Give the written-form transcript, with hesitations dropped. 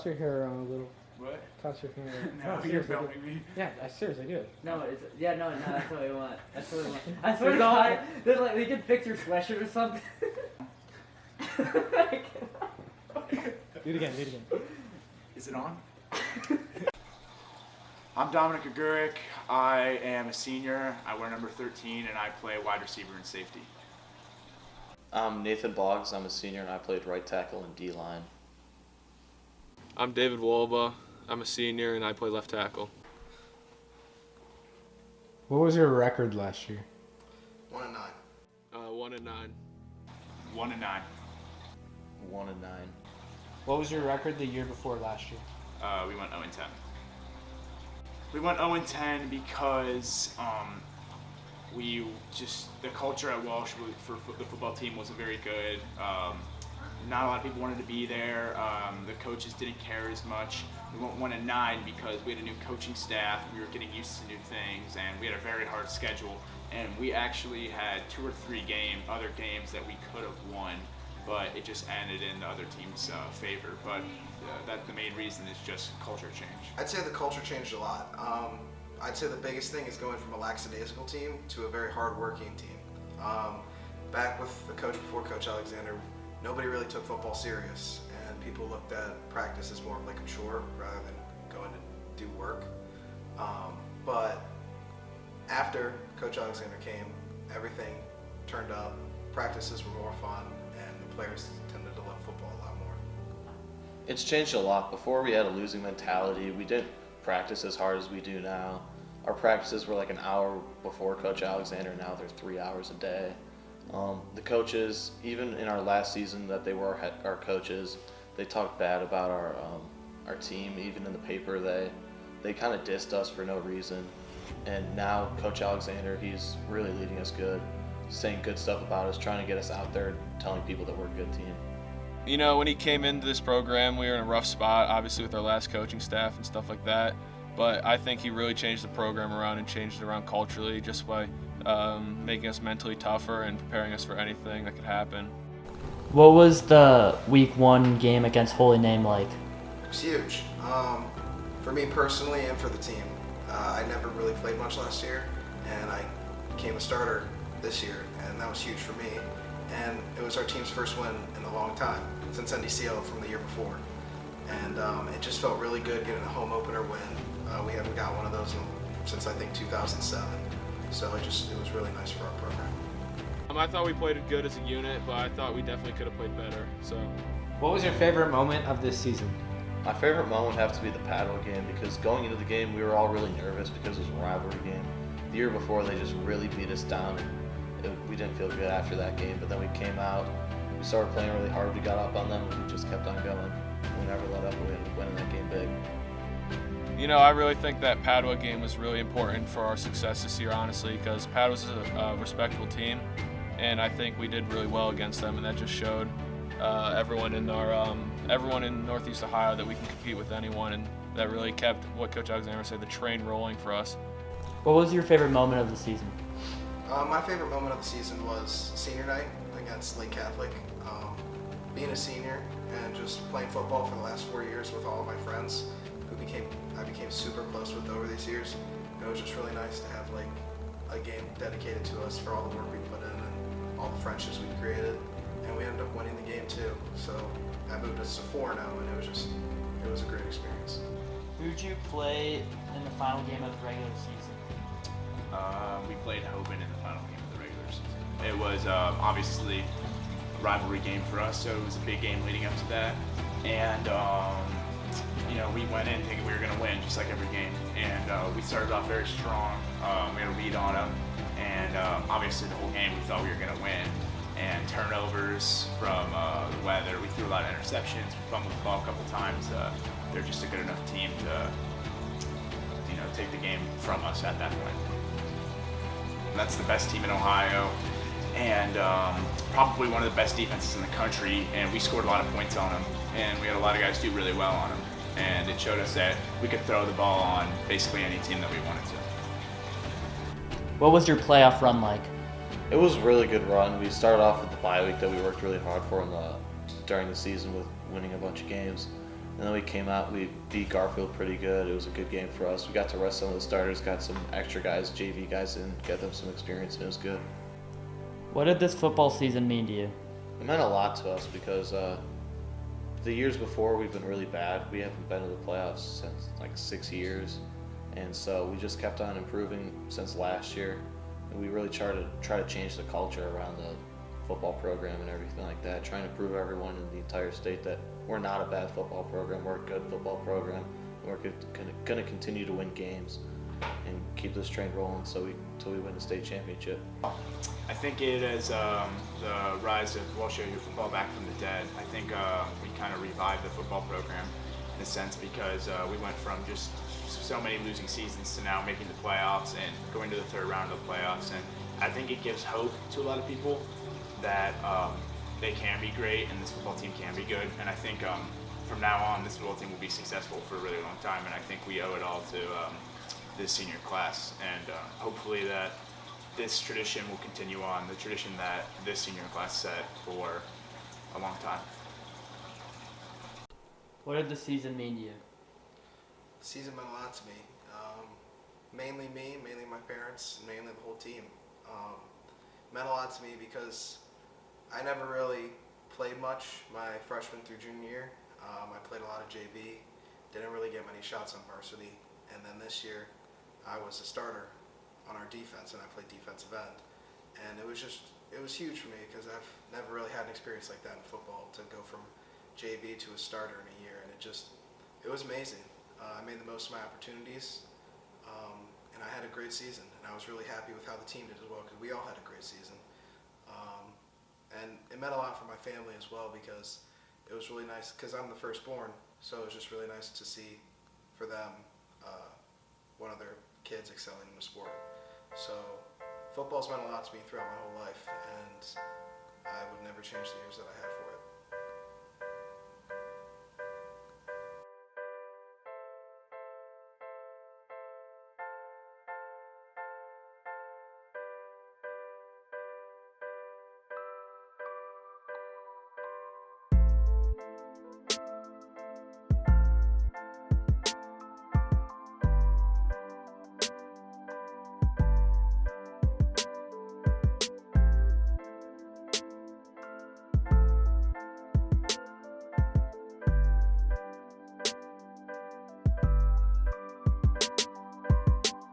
your hair around a little. What? Toss your finger. No, you're filming me. Yeah, I seriously do. No, no, that's what we want. That's what we want. I swear to God, there's like, we can fix your sweatshirt or something. Do it again, do it again. Is it on? I'm Dominic Aguric. I am a senior. I wear number 13 and I play wide receiver and safety. I'm Nathan Boggs. I'm a senior and I played right tackle and D-line. I'm David Wolba. I'm a senior and I play left tackle. What was your record last year? 1-9. 1-9. 1-9. 1-9. What was your record the year before last year? We went 0-10. We went 0-10 because the culture at Walsh for the football team wasn't very good. Not a lot of people wanted to be there. The coaches didn't care as much. We went 1-9 because we had a new coaching staff. We were getting used to new things, and we had a very hard schedule. And we actually had 2 or 3 other games that we could have won, but it just ended in the other team's favor. But the main reason is just culture change. I'd say the culture changed a lot. I'd say the biggest thing is going from a lackadaisical team to a very hard-working team. Back with the coach before Coach Alexander, nobody really took football serious, and people looked at practice as more of like a chore rather than going to do work. But after Coach Alexander came, everything turned up. Practices were more fun, and the players tended to love football a lot more. It's changed a lot. Before we had a losing mentality. We didn't practice as hard as we do now. Our practices were like an hour before Coach Alexander. Now they're 3 hours a day. The coaches, even in our last season that they were our coaches, they talked bad about our team. Even in the paper, they kind of dissed us for no reason. And now Coach Alexander, he's really leading us good, saying good stuff about us, trying to get us out there, telling people that we're a good team. You know, when he came into this program, we were in a rough spot, obviously with our last coaching staff and stuff like that. But I think he really changed the program around and changed it around culturally just by making us mentally tougher and preparing us for anything that could happen. What was the week 1 game against Holy Name like? It was huge. For me personally and for the team. I never really played much last year, and I became a starter this year, and that was huge for me. And it was our team's first win in a long time, since NDCL from the year before. And it just felt really good getting a home opener win. We haven't got one of those since I think 2007. So it was really nice for our program. I thought we played good as a unit, but I thought we definitely could have played better. So, What was your favorite moment of this season? My favorite moment would have to be the Padua game, because going into the game we were all really nervous because it was a rivalry game. The year before they just really beat us down, and we didn't feel good after that game. But then we came out, we started playing really hard, we got up on them, and we just kept on going. We never let up, and we ended up winning that game big. you know, I really think that Padua game was really important for our success this year, honestly, because Padua's a respectable team, and I think we did really well against them, and that just showed everyone in Northeast Ohio that we can compete with anyone, and that really kept what Coach Alexander said, the train rolling for us. What was your favorite moment of the season? My favorite moment of the season was senior night against Lake Catholic. Being a senior and just playing football for the last 4 years with all of my friends, I became super close with over these years. It was just really nice to have like a game dedicated to us for all the work we put in and all the friendships we created, and we ended up winning the game too. So I moved us to 4 now, and it was a great experience. Who did you play in the final game of the regular season? We played Hoban in the final game of the regular season. It was obviously a rivalry game for us, so it was a big game leading up to that. And we went in thinking we were going to win, just like every game. And we started off very strong. We had a lead on them, and obviously the whole game we thought we were going to win. And turnovers from the weather. We threw a lot of interceptions. We fumbled the ball a couple times. They're just a good enough team to, take the game from us at that point. And that's the best team in Ohio, and probably one of the best defenses in the country. And we scored a lot of points on them, and we had a lot of guys do really well on them. And it showed us that we could throw the ball on basically any team that we wanted to. What was your playoff run like? It was a really good run. We started off with the bye week that we worked really hard for during the season with winning a bunch of games. And then we came out, we beat Garfield pretty good. It was a good game for us. We got to rest some of the starters, got some extra guys, JV guys in, get them some experience, and it was good. What did this football season mean to you? It meant a lot to us because the years before we've been really bad. We haven't been to the playoffs since like 6 years, and so we just kept on improving since last year. And we really try to change the culture around the football program and everything like that, trying to prove everyone in the entire state that we're not a bad football program, we're a good football program, and we're going to continue to win games and keep this train rolling until we win the state championship. I think it is the rise of WashU football back from the dead. I think we kind of revived the football program in a sense because we went from just so many losing seasons to now making the playoffs and going to the third round of the playoffs. And I think it gives hope to a lot of people that they can be great and this football team can be good. And I think from now on, this football team will be successful for a really long time. And I think we owe it all to this senior class. And hopefully that this tradition will continue on, the tradition that this senior class set for a long time. What did the season mean to you? The season meant a lot to me. Mainly me, mainly my parents, and mainly the whole team. Meant a lot to me because I never really played much my freshman through junior year. I played a lot of JV, didn't really get many shots on varsity, and then this year I was a starter on our defense, and I played defensive end. And it was huge for me because I've never really had an experience like that in football, to go from JV to a starter in a year, and it was amazing. I made the most of my opportunities, and I had a great season, and I was really happy with how the team did as well because we all had a great season. And it meant a lot for my family as well because it was really nice because I'm the firstborn, so it was just really nice to see for them one of their kids excelling in the sport. So football's meant a lot to me throughout my whole life, and I would never change the years that I had for it.